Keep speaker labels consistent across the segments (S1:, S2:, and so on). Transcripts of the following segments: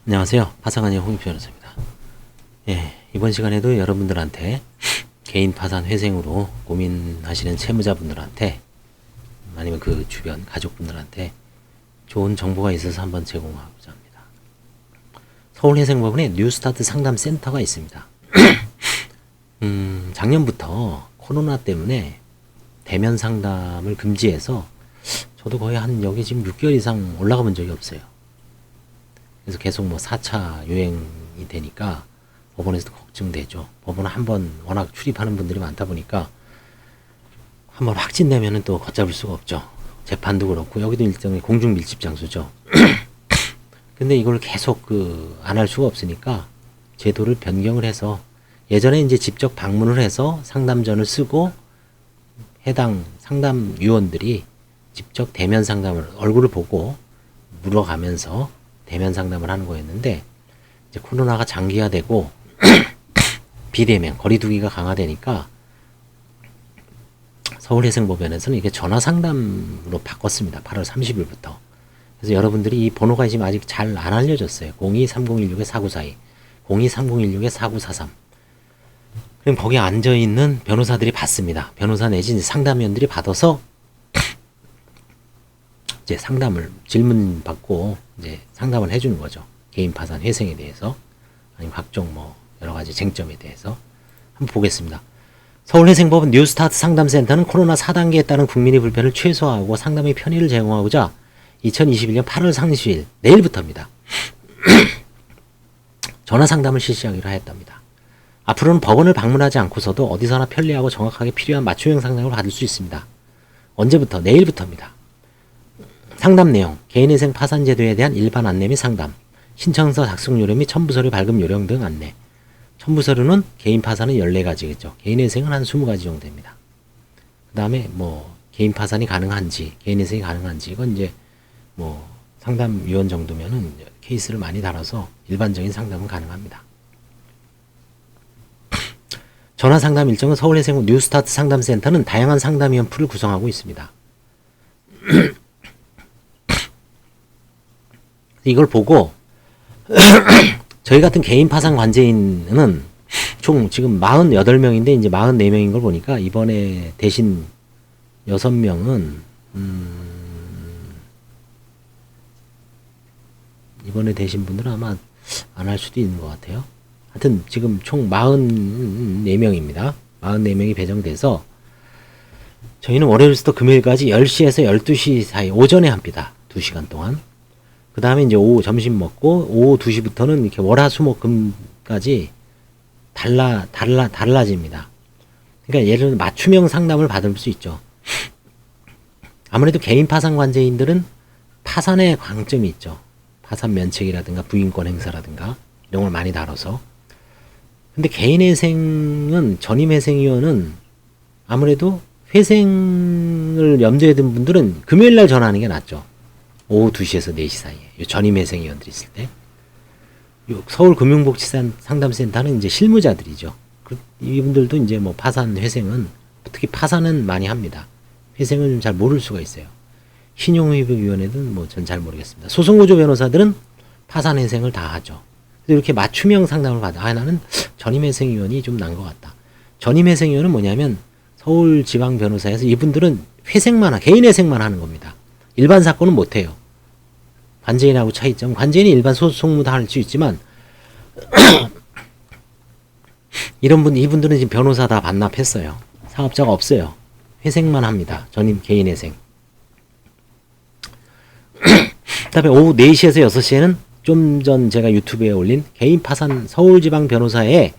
S1: 안녕하세요. 파상관의 홍익 변호사입니다. 예, 이번 시간에도 여러분들한테 개인 파산 회생으로 고민하시는 채무자분들한테 아니면 그 주변 가족분들한테 좋은 정보가 있어서 한번 제공하고자 합니다. 서울회생법원에 뉴스타트 상담센터가 있습니다. 작년부터 코로나 때문에 대면 상담을 금지해서 저도 거의 여기 지금 6개월 이상 올라가 본 적이 없어요. 그래서 계속 4차 유행이 되니까 법원에서도 걱정되죠. 법원은 한번 워낙 출입하는 분들이 많다 보니까 한번 확진되면은 또 걷잡을 수가 없죠. 재판도 그렇고 여기도 일종의 공중 밀집 장소죠. 근데 이걸 계속 안 할 수가 없으니까 제도를 변경을 해서 예전에 이제 직접 방문을 해서 상담전을 쓰고 해당 상담위원들이 직접 대면 상담을 얼굴을 보고 물어가면서 대면 상담을 하는 거였는데 이제 코로나가 장기화되고 비대면 거리두기가 강화되니까 서울회생법원에서는 이게 전화 상담으로 바꿨습니다. 8월 30일부터. 그래서 여러분들이 이 번호가 지금 아직 잘 안 알려졌어요. 023016-4942, 023016-4943. 그럼 거기 앉아있는 변호사들이 받습니다. 변호사 내지 상담위원들이 받아서 이제 상담을 질문 받고 이제 상담을 해주는 거죠. 개인 파산 회생에 대해서 아니면 각종 여러 가지 쟁점에 대해서 한번 보겠습니다. 서울회생법원 뉴스타트 상담센터는 코로나 4단계에 따른 국민의 불편을 최소화하고 상담의 편의를 제공하고자 2021년 8월 30일 내일부터입니다. 전화 상담을 실시하기로 하였답니다. 앞으로는 법원을 방문하지 않고서도 어디서나 편리하고 정확하게 필요한 맞춤형 상담을 받을 수 있습니다. 언제부터? 내일부터입니다. 상담 내용, 개인회생 파산 제도에 대한 일반 안내 및 상담, 신청서 작성 요령 및 첨부서류 발급 요령 등 안내. 첨부서류는 개인 파산은 14가지겠죠. 개인회생은 한 20가지 정도 됩니다. 그 다음에 개인 파산이 가능한지, 개인회생이 가능한지, 이건 이제 상담위원 정도면은 케이스를 많이 달아서 일반적인 상담은 가능합니다. 전화 상담 일정은 서울회생 뉴스타트 상담센터는 다양한 상담위원 풀을 구성하고 있습니다. 이걸 보고 저희 같은 개인 파산 관제인은 총 지금 48명인데 이제 44명인 걸 보니까 이번에 대신 6명은 이번에 대신 분들은 아마 안 할 수도 있는 것 같아요. 하여튼 지금 총 44명입니다. 44명이 배정돼서 저희는 월요일부터 금요일까지 10시에서 12시 사이 오전에 합니다. 2시간 동안. 그 다음에 이제 오후 점심 먹고 오후 2시부터는 이렇게 월화수목금까지 달라집니다. 그러니까 예를 들어 맞춤형 상담을 받을 수 있죠. 아무래도 개인 파산 관제인들은 파산의 강점이 있죠. 파산 면책이라든가 부인권 행사라든가 이런 걸 많이 다뤄서. 근데 개인회생은 전임회생위원은 아무래도 회생을 염두에 둔 분들은 금요일날 전화하는 게 낫죠. 오후 2시에서 4시 사이에. 전임회생위원들이 있을 때. 서울금융복지상담센터는 이제 실무자들이죠. 이분들도 이제 파산, 회생은, 특히 파산은 많이 합니다. 회생은 잘 모를 수가 있어요. 신용회복위원회는 전 잘 모르겠습니다. 소송구조 변호사들은 파산, 회생을 다 하죠. 이렇게 맞춤형 상담을 받아. 나는 전임회생위원이 좀 난 것 같다. 전임회생위원은 뭐냐면 서울지방변호사에서 이분들은 개인 회생만 하는 겁니다. 일반 사건은 못해요. 관제인하고 차이점. 관제인이 일반 소송도 할 수 있지만 이분들은 지금 변호사 다 반납했어요. 사업자가 없어요. 회생만 합니다. 전임 개인 회생. 그다음에 오후 4시에서 6시에는 좀 전 제가 유튜브에 올린 개인 파산 서울지방 변호사의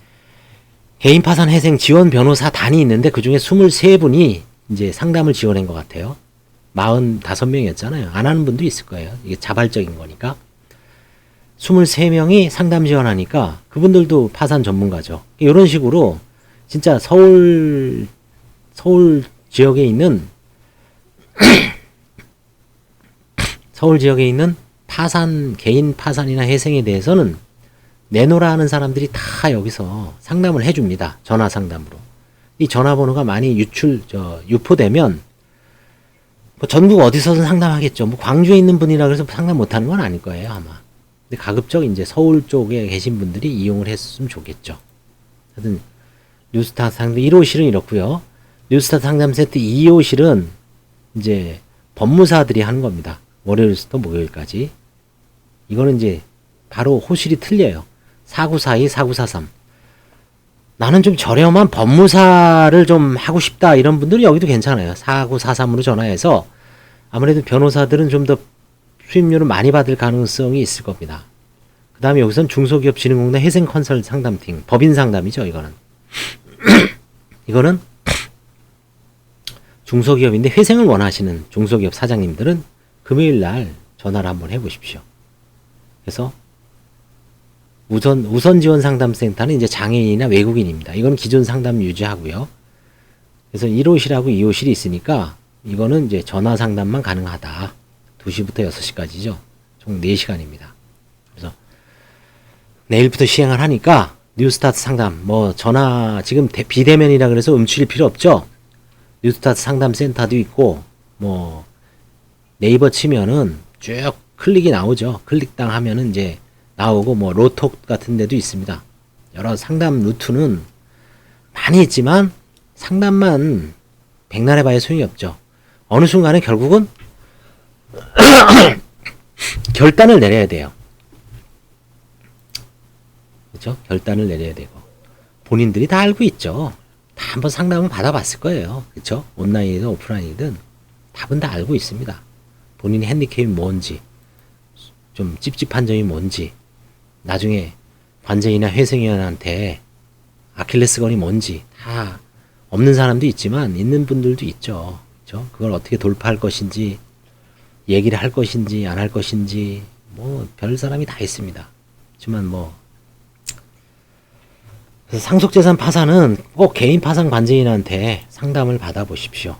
S1: 개인 파산 회생 지원 변호사단이 있는데 그중에 23분이 이제 상담을 지원한 것 같아요. 45명이었잖아요. 안 하는 분도 있을 거예요. 이게 자발적인 거니까. 23명이 상담 지원하니까 그분들도 파산 전문가죠. 이런 식으로 진짜 서울 지역에 있는 개인 파산이나 회생에 대해서는 내놓으라 하는 사람들이 다 여기서 상담을 해줍니다. 전화 상담으로. 이 전화번호가 많이 유포되면 전국 어디서든 상담하겠죠. 광주에 있는 분이라 그래서 상담 못하는 건 아닐 거예요, 아마. 근데 가급적 이제 서울 쪽에 계신 분들이 이용을 했으면 좋겠죠. 하여튼 뉴스타트 상담 1호실은 이렇고요. 뉴스타트 상담 세트 2호실은 이제 법무사들이 하는 겁니다. 월요일부터 목요일까지. 이거는 이제 바로 호실이 틀려요. 4942, 4943. 나는 좀 저렴한 법무사를 좀 하고 싶다 이런 분들은 여기도 괜찮아요. 4943으로 전화해서 아무래도 변호사들은 좀 더 수입료를 많이 받을 가능성이 있을 겁니다. 그 다음에 여기선 중소기업진흥공단 회생컨설 상담팀, 법인 상담이죠. 이거는 이거는 중소기업인데 회생을 원하시는 중소기업 사장님들은 금요일날 전화를 한번 해보십시오. 그래서 우선 지원 상담센터는 이제 장애인이나 외국인입니다. 이건 기존 상담 유지하고요. 그래서 1호실하고 2호실이 있으니까 이거는 이제 전화 상담만 가능하다. 2시부터 6시까지죠. 총 4시간입니다. 그래서 내일부터 시행을 하니까 뉴스타트 상담, 뭐 전화 지금 비대면이라 그래서 음출일 필요 없죠. 뉴스타트 상담센터도 있고 뭐 네이버 치면은 쭉 클릭이 나오죠. 클릭당 하면은 이제 나오고 뭐 로톡 같은 데도 있습니다. 여러 상담 루트는 많이 있지만 상담만 백날 해봐야 소용이 없죠. 어느 순간에 결국은 결단을 내려야 돼요. 그렇죠? 결단을 내려야 되고 본인들이 다 알고 있죠. 다 한번 상담을 받아봤을 거예요. 그렇죠? 온라인이든 오프라인이든 답은 다 알고 있습니다. 본인의 핸디캡이 뭔지, 좀 찝찝한 점이 뭔지, 나중에 관제이나 회생위원한테 아킬레스건이 뭔지 다 없는 사람도 있지만 있는 분들도 있죠. 그렇죠? 그걸 어떻게 돌파할 것인지, 얘기를 할 것인지 안 할 것인지 뭐 별 사람이 다 있습니다. 하지만 뭐 그래서 상속재산 파산은 꼭 개인 파산 관제인한테 상담을 받아보십시오.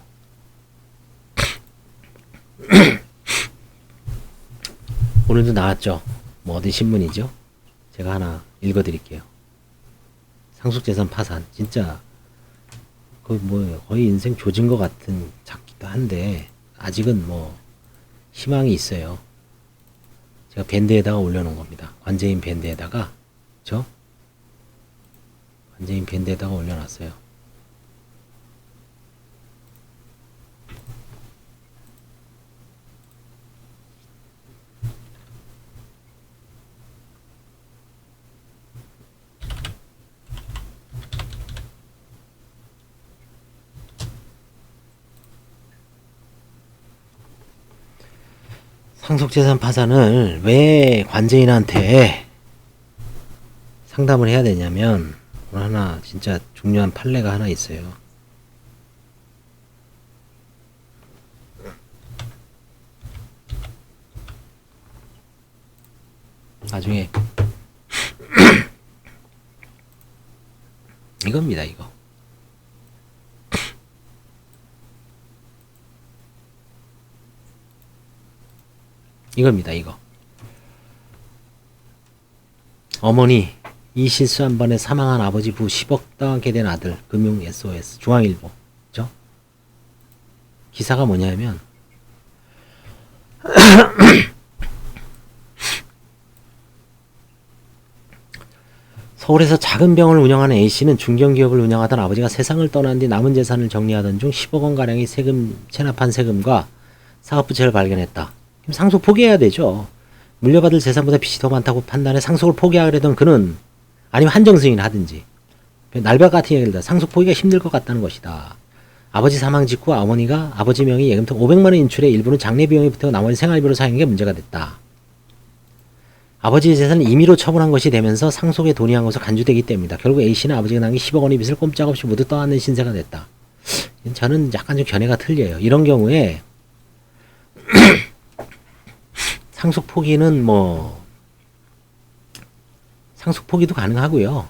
S1: 오늘도 나왔죠. 뭐 어디 신문이죠? 제가 하나 읽어드릴게요. 상속재산 파산 진짜 그 뭐 거의 인생 조진 것 같은 작기도 한데 아직은 뭐 희망이 있어요. 제가 밴드에다가 올려놓은 겁니다. 관제인 밴드에다가, 그쵸? 관제인 밴드에다가 올려놨어요. 상속재산 파산을 왜 관제인한테 상담을 해야 되냐면 오늘 하나 진짜 중요한 판례가 하나 있어요. 나중에 이겁니다. 이거 이겁니다. 이거 어머니 이 실수 한 번에 사망한 아버지 부 10억 떠안게 된 아들 금융 SOS 중앙일보. 그죠? 기사가 뭐냐면 서울에서 작은 병원을 운영하는 A씨는 중견기업을 운영하던 아버지가 세상을 떠난 뒤 남은 재산을 정리하던 중 10억 원가량의 세금 체납한 세금과 사업부채를 발견했다. 그럼 상속 포기해야 되죠. 물려받을 재산보다 빚이 더 많다고 판단해 상속을 포기하려던 그는 아니면 한정승인을 하든지 날박 같은 얘기를 상속 포기가 힘들 것 같다는 것이다. 아버지 사망 직후 어머니가 아버지 명의 예금통 500만 원 인출에 일부는 장례 비용이 붙어 나머지 생활비로 사용한 게 문제가 됐다. 아버지의 재산을 임의로 처분한 것이 되면서 상속에 돈이 것으로 간주되기 때문이다. 결국 A씨는 아버지가 남긴 10억 원의 빚을 꼼짝없이 모두 떠안는 신세가 됐다. 저는 약간 좀 견해가 틀려요. 이런 경우에 상속 포기는 뭐 상속 포기도 가능하고요.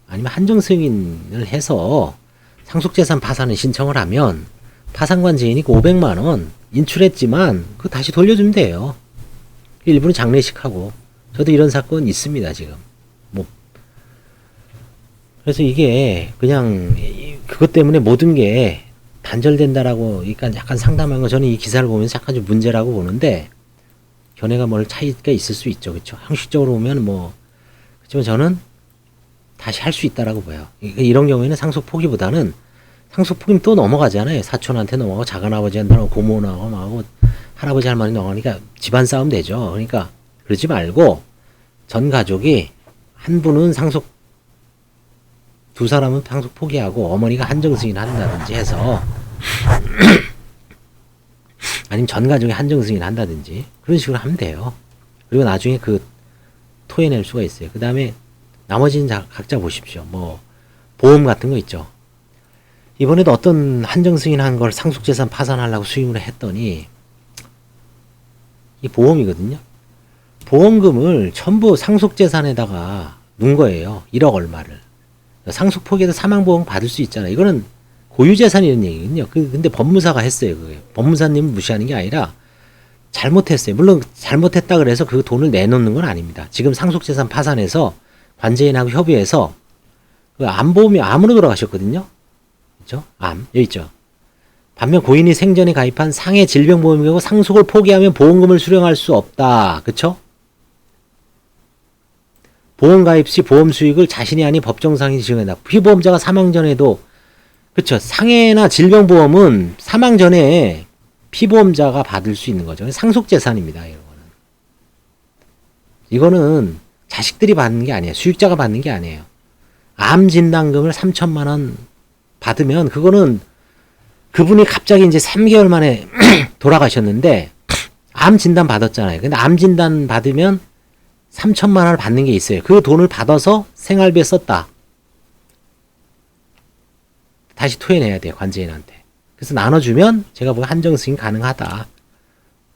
S1: 아니면 한정 승인을 해서 상속재산 파산을 신청을 하면 파산관제인이 500만 원 인출했지만 그거 다시 돌려주면 돼요. 일부는 장례식하고 저도 이런 사건 있습니다. 지금 뭐 그래서 이게 그냥 그것 때문에 모든 게 단절된다라고 그러니까 약간 상담한 거 저는 이 기사를 보면서 약간 좀 문제라고 보는데 견해가 뭘 차이가 있을 수 있죠. 그렇죠? 형식적으로 보면 뭐 그렇지만 저는 다시 할 수 있다라고 봐요. 이런 경우에는 상속 포기보다는 상속 포기면 또 넘어가잖아요. 사촌한테 넘어가고 작은아버지한테 넘어가고 고모나고 막 할아버지 할머니 넘어가니까 집안 싸움 되죠. 그러니까 그러지 말고 전 가족이 한 분은 상속 두 사람은 상속 포기하고 어머니가 한정 승인 한다든지 해서 아니면 전 가족이 한정 승인 한다든지 그런 식으로 하면 돼요. 그리고 나중에 그 토해낼 수가 있어요. 그 다음에 나머지는 각자 보십시오. 뭐 보험 같은 거 있죠. 이번에도 어떤 한정 승인한 걸 상속재산 파산하려고 수임을 했더니 이 보험이거든요. 보험금을 전부 상속재산에다가 넣은 거예요. 1억 얼마를. 상속 포기해서 사망보험 받을 수 있잖아요. 이거는 고유재산이라는 얘기거든요. 근데 법무사가 했어요. 그게. 법무사님을 무시하는 게 아니라 잘못했어요. 물론 잘못했다 그래서 그 돈을 내놓는 건 아닙니다. 지금 상속재산 파산해서 관제인하고 협의해서 그 암보험이 암으로 돌아가셨거든요. 그렇죠? 암 여기 있죠. 반면 고인이 생전에 가입한 상해 질병보험의 경우 상속을 포기하면 보험금을 수령할 수 없다. 그렇죠? 보험 가입 시 보험 수익을 자신이 아닌 법정상인이 지정한다. 피보험자가 사망 전에도 그렇죠. 상해나 질병보험은 사망 전에 피보험자가 받을 수 있는 거죠. 상속재산입니다. 이거는 자식들이 받는 게 아니에요. 수익자가 받는 게 아니에요. 암 진단금을 3천만 원 받으면 그거는 그분이 갑자기 이제 3개월 만에 돌아가셨는데 암 진단 받았잖아요. 근데 암 진단 받으면 3천만 원을 받는 게 있어요. 그 돈을 받아서 생활비에 썼다. 다시 토해내야 돼요. 관제인한테. 그래서 나눠주면 제가 보기엔 한정승인 가능하다.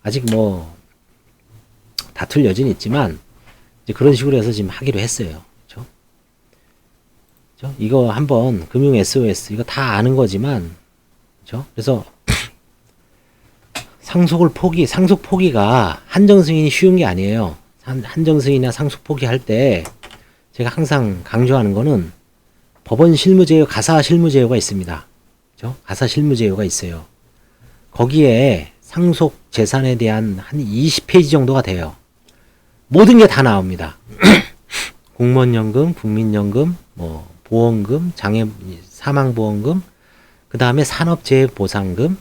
S1: 아직 뭐 다툴 여지는 있지만 이제 그런 식으로 해서 지금 하기로 했어요. 그렇죠? 이거 한번 금융 SOS 이거 다 아는 거지만 그렇죠? 그래서 상속 포기가 한정 승인이 쉬운 게 아니에요. 한정 승인이나 상속 포기할 때 제가 항상 강조하는 거는 법원 실무제요, 가사 실무제요가 있습니다. 그렇죠? 가사 실무제요가 있어요. 거기에 상속 재산에 대한 한 20페이지 정도가 돼요. 모든 게 다 나옵니다. 공무원연금, 국민연금, 뭐 보험금, 사망보험금, 그 다음에 산업재해보상금,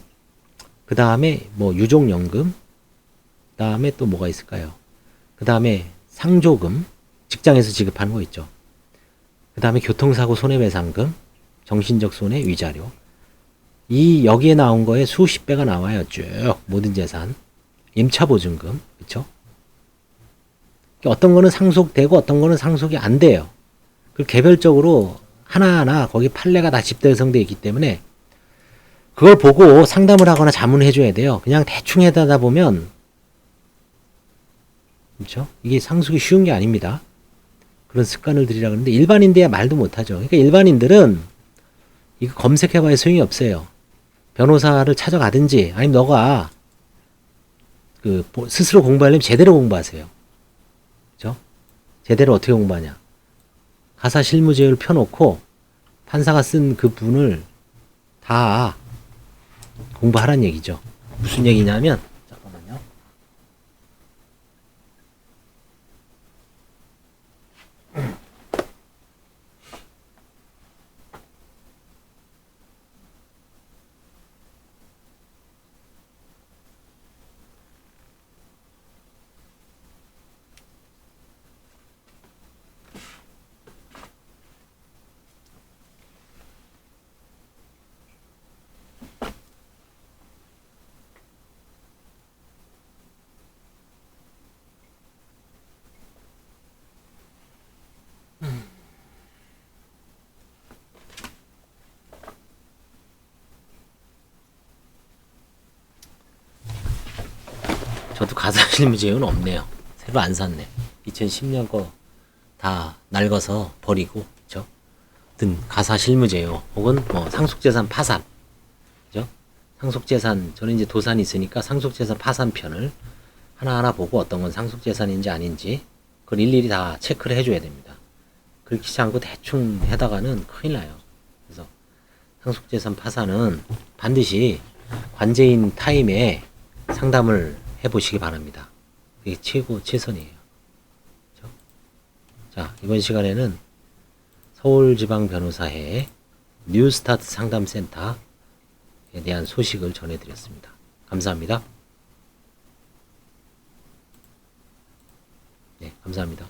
S1: 그 다음에 뭐 유족연금, 그 다음에 또 뭐가 있을까요? 그 다음에 상조금, 직장에서 지급하는 거 있죠. 그 다음에 교통사고 손해배상금, 정신적 손해, 위자료. 여기에 나온 거에 수십 배가 나와요. 쭉 모든 재산. 임차보증금, 그쵸? 어떤 거는 상속되고 어떤 거는 상속이 안 돼요. 그 개별적으로 하나하나 거기 판례가 다 집대성되어 있기 때문에 그걸 보고 상담을 하거나 자문을 해줘야 돼요. 그냥 대충 해다다 보면 그렇죠? 이게 상속이 쉬운 게 아닙니다. 그런 습관을 들이라 그러는데 일반인들야 말도 못하죠. 그러니까 일반인들은 이거 검색해봐야 소용이 없어요. 변호사를 찾아가든지 아니면 너가 그 스스로 공부하려면 제대로 공부하세요. 그렇죠? 제대로 어떻게 공부하냐? 가사 실무제요를 펴놓고 판사가 쓴 그 분을 다 공부하란 얘기죠. 무슨 얘기냐면 잠깐만요. 저도 가사 실무제요는 없네요. 새로 안 샀네. 2010년 거 다 낡아서 버리고, 그죠? 든 가사 실무제요 혹은 뭐 상속재산 파산, 그죠? 상속재산 저는 이제 도산이 있으니까 상속재산 파산편을 하나하나 보고 어떤 건 상속재산인지 아닌지 그걸 일일이 다 체크를 해줘야 됩니다. 그렇지 않고 대충 해다가는 큰일 나요. 그래서 상속재산 파산은 반드시 관제인 타임에 상담을 해보시기 바랍니다. 그게 최선이에요. 그렇죠? 자, 이번 시간에는 서울지방변호사회 뉴스타트 상담센터에 대한 소식을 전해드렸습니다. 감사합니다. 네, 감사합니다.